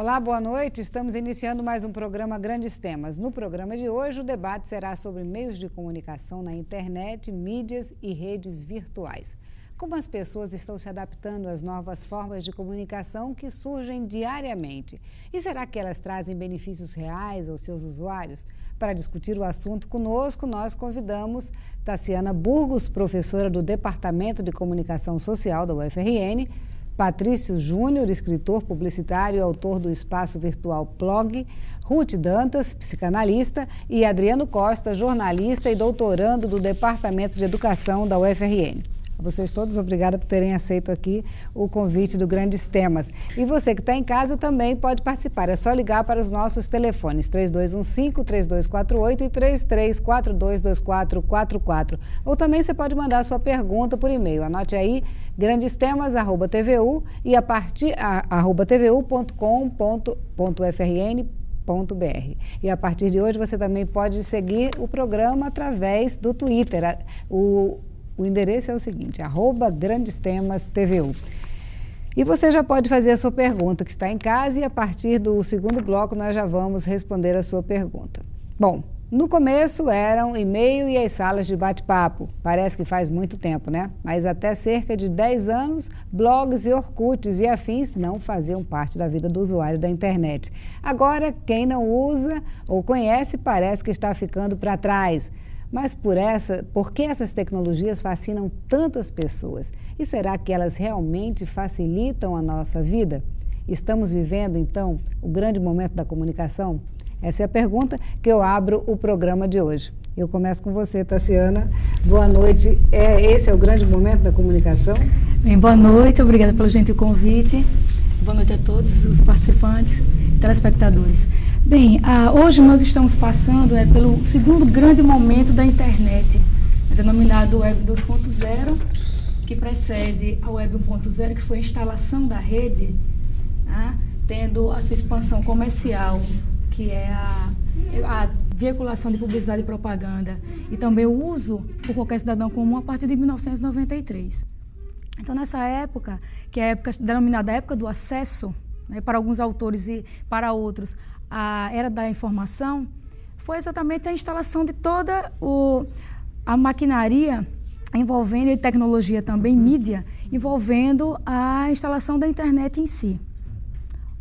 Olá, boa noite. Estamos iniciando mais um programa Grandes Temas. No programa de hoje, o debate será sobre meios de comunicação na internet, mídias e redes virtuais. Como as pessoas estão se adaptando às novas formas de comunicação que surgem diariamente? E será que elas trazem benefícios reais aos seus usuários? Para discutir o assunto conosco, nós convidamos Taciana Burgos, professora do Departamento de Comunicação Social da UFRN, Patrício Júnior, escritor, publicitário e autor do espaço virtual Plog, Ruth Dantas, psicanalista, e Adriano Costa, jornalista e doutorando do Departamento de Educação da UFRN. A vocês todos, obrigada por terem aceito aqui o convite do Grandes Temas. E você que está em casa também pode participar, é só ligar para os nossos telefones 3215-3248 e 33422444. Ou também você pode mandar sua pergunta por e-mail, anote aí, grandestemas@tvu e tvu.com.ufrn.br. E a partir de hoje você também pode seguir o programa através do Twitter. O endereço é o seguinte, @grandestemastvu. E você já pode fazer a sua pergunta que está em casa e a partir do segundo bloco nós já vamos responder a sua pergunta. Bom, no começo eram e-mail e as salas de bate-papo. Parece que faz muito tempo, né? Mas até cerca de 10 anos, blogs e orkuts e afins não faziam parte da vida do usuário da internet. Agora, quem não usa ou conhece parece que está ficando para trás. Mas por que essas tecnologias fascinam tantas pessoas? E será que elas realmente facilitam a nossa vida? Estamos vivendo, então, o grande momento da comunicação? Essa é a pergunta que eu abro o programa de hoje. Eu começo com você, Taciana. Boa noite. Esse é o grande momento da comunicação? Bem, boa noite. Obrigada pelo gentil convite. Boa noite a todos os participantes e telespectadores. Bem, hoje nós estamos passando pelo segundo grande momento da internet, denominado Web 2.0, que precede a Web 1.0, que foi a instalação da rede, tendo a sua expansão comercial, que é a veiculação de publicidade e propaganda, e também o uso por qualquer cidadão comum a partir de 1993. Então, nessa época, que é a época denominada época do acesso, para alguns autores e para outros, a era da informação, foi exatamente a instalação de toda a maquinaria envolvendo, e tecnologia também, mídia, envolvendo a instalação da internet em si.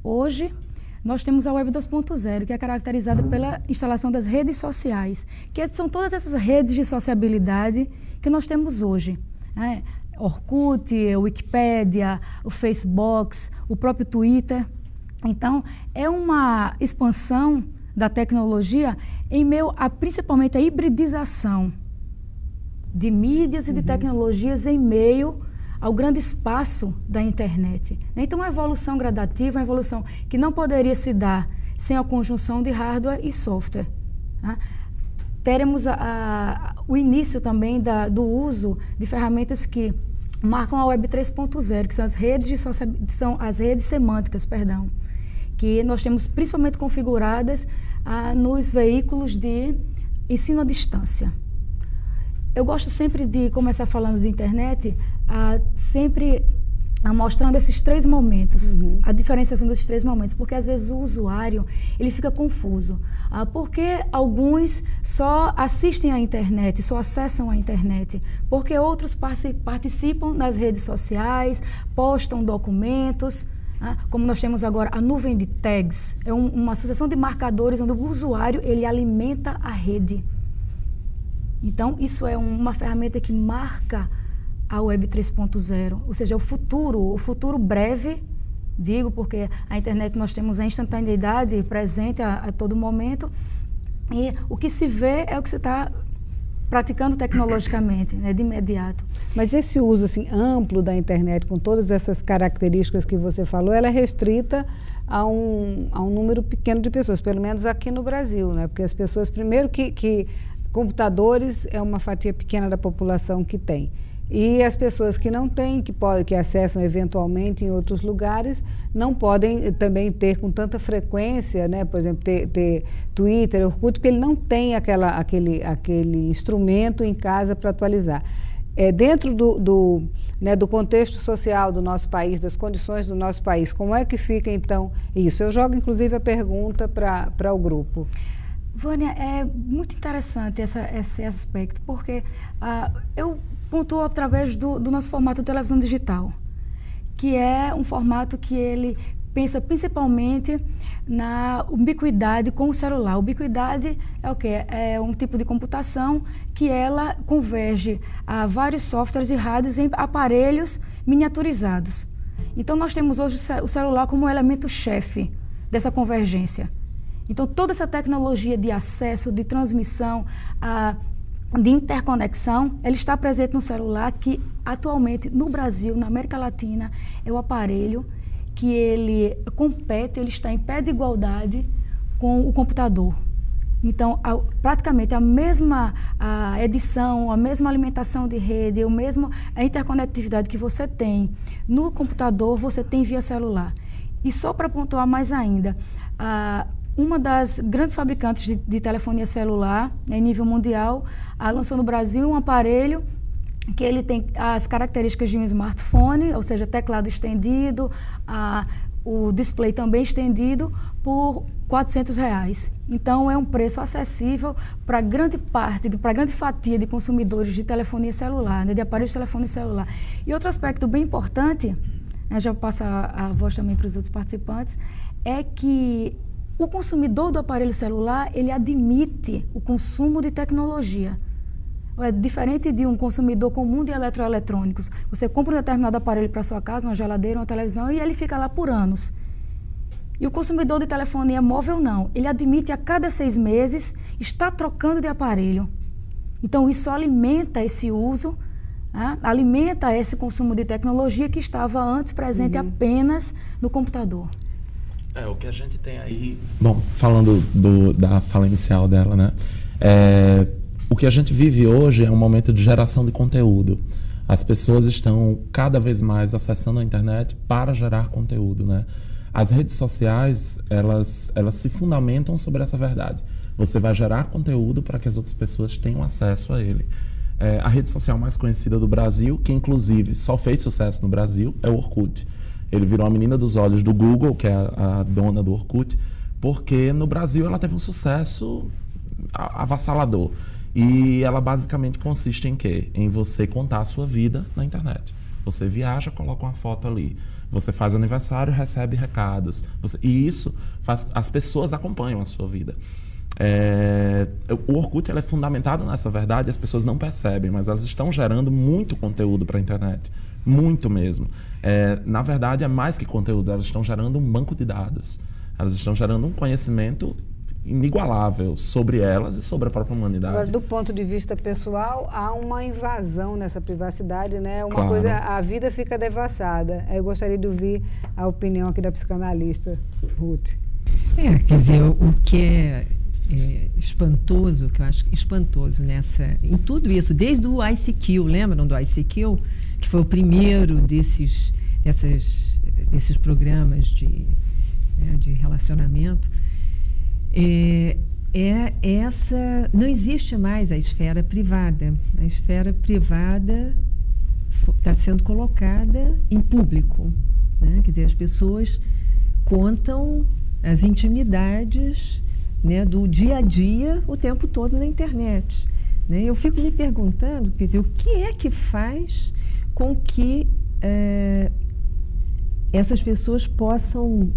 Hoje, nós temos a Web 2.0, que é caracterizada pela instalação das redes sociais, que são todas essas redes de sociabilidade que nós temos hoje, né? Orkut, a Wikipédia, o Facebook, o próprio Twitter. Então, é uma expansão da tecnologia em meio a, principalmente, a hibridização de mídias e de tecnologias em meio ao grande espaço da internet. Então, uma evolução gradativa, uma evolução que não poderia se dar sem a conjunção de hardware e software. Teremos o início também do uso de ferramentas que marcam a Web 3.0, que são as redes semânticas, que nós temos principalmente configuradas nos veículos de ensino à distância. Eu gosto sempre de começar falando de internet, sempre mostrando esses três momentos, a diferenciação desses três momentos, porque às vezes o usuário ele fica confuso. Porque alguns só assistem à internet, só acessam a internet, porque outros participam nas redes sociais, postam documentos, como nós temos agora a nuvem de tags, é uma associação de marcadores onde o usuário ele alimenta a rede. Então, isso é uma ferramenta que marca a Web 3.0, ou seja, o futuro breve, digo, porque a internet nós temos a instantaneidade presente a todo momento, e o que se vê é o que se está praticando tecnologicamente, de imediato. Mas esse uso assim, amplo da internet, com todas essas características que você falou, ela é restrita a um número pequeno de pessoas, pelo menos aqui no Brasil, né? Porque as pessoas, primeiro que computadores é uma fatia pequena da população que tem. E as pessoas que não têm, que acessam eventualmente em outros lugares, não podem também ter com tanta frequência, né? Por exemplo, ter Twitter, Orkut, porque ele não tem aquele instrumento em casa para atualizar. dentro do contexto social do nosso país, das condições do nosso país, como é que fica então isso? Eu jogo inclusive a pergunta para o grupo. Vânia, é muito interessante esse aspecto, porque eu pontuo através do nosso formato de televisão digital, que é um formato que ele pensa principalmente na ubiquidade com o celular. Ubiquidade é o quê? É um tipo de computação que ela converge a vários softwares e rádios em aparelhos miniaturizados. Então, nós temos hoje o celular como um elemento-chefe dessa convergência. Então, toda essa tecnologia de acesso, de transmissão, de interconexão, ela está presente no celular, que atualmente no Brasil, na América Latina, é o aparelho que ele compete, ele está em pé de igualdade com o computador. Então, praticamente a mesma edição, a mesma alimentação de rede, a interconectividade que você tem no computador, você tem via celular. E só para pontuar mais ainda, uma das grandes fabricantes de telefonia celular, em nível mundial, lançou no Brasil um aparelho que ele tem as características de um smartphone, ou seja, teclado estendido, o display também estendido, por R$400. Então, é um preço acessível para grande fatia de consumidores de telefonia celular, de aparelhos de telefonia celular. E outro aspecto bem importante, já passo a voz também para os outros participantes, é que o consumidor do aparelho celular, ele admite o consumo de tecnologia. É diferente de um consumidor comum de eletroeletrônicos. Você compra um determinado aparelho para sua casa, uma geladeira, uma televisão, e ele fica lá por anos. E o consumidor de telefonia móvel, não. Ele admite a cada 6 meses estar trocando de aparelho. Então, isso alimenta esse uso, alimenta esse consumo de tecnologia que estava antes presente apenas no computador. O que a gente tem aí... Bom, falando da fala inicial dela, né? O que a gente vive hoje é um momento de geração de conteúdo. As pessoas estão cada vez mais acessando a internet para gerar conteúdo, né? As redes sociais, elas se fundamentam sobre essa verdade. Você vai gerar conteúdo para que as outras pessoas tenham acesso a ele. A rede social mais conhecida do Brasil, que inclusive só fez sucesso no Brasil, é o Orkut. Ele virou a menina dos olhos do Google, que é a dona do Orkut, porque no Brasil ela teve um sucesso avassalador. E ela basicamente consiste em quê? Em você contar a sua vida na internet. Você viaja, coloca uma foto ali. Você faz aniversário, recebe recados. E isso as pessoas acompanham a sua vida. O Orkut é fundamentado nessa verdade, as pessoas não percebem, mas elas estão gerando muito conteúdo para a internet. Muito mesmo. Na verdade, é mais que conteúdo, elas estão gerando um banco de dados. Elas estão gerando um conhecimento inigualável sobre elas e sobre a própria humanidade. Agora, do ponto de vista pessoal, há uma invasão nessa privacidade, né? Claro. A vida fica devassada. Eu gostaria de ouvir a opinião aqui da psicanalista, Ruth. Quer dizer, o que é espantoso, que eu acho espantoso em tudo isso, desde o ICQ, lembram do ICQ? Que foi o primeiro desses programas de relacionamento. Não existe mais a esfera privada. A esfera privada está sendo colocada em público, né? Quer dizer, as pessoas contam as intimidades, né, do dia a dia o tempo todo na internet, né? Eu fico me perguntando, quer dizer, o que é que faz com que essas pessoas possam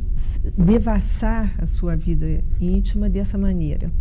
devassar a sua vida íntima dessa maneira.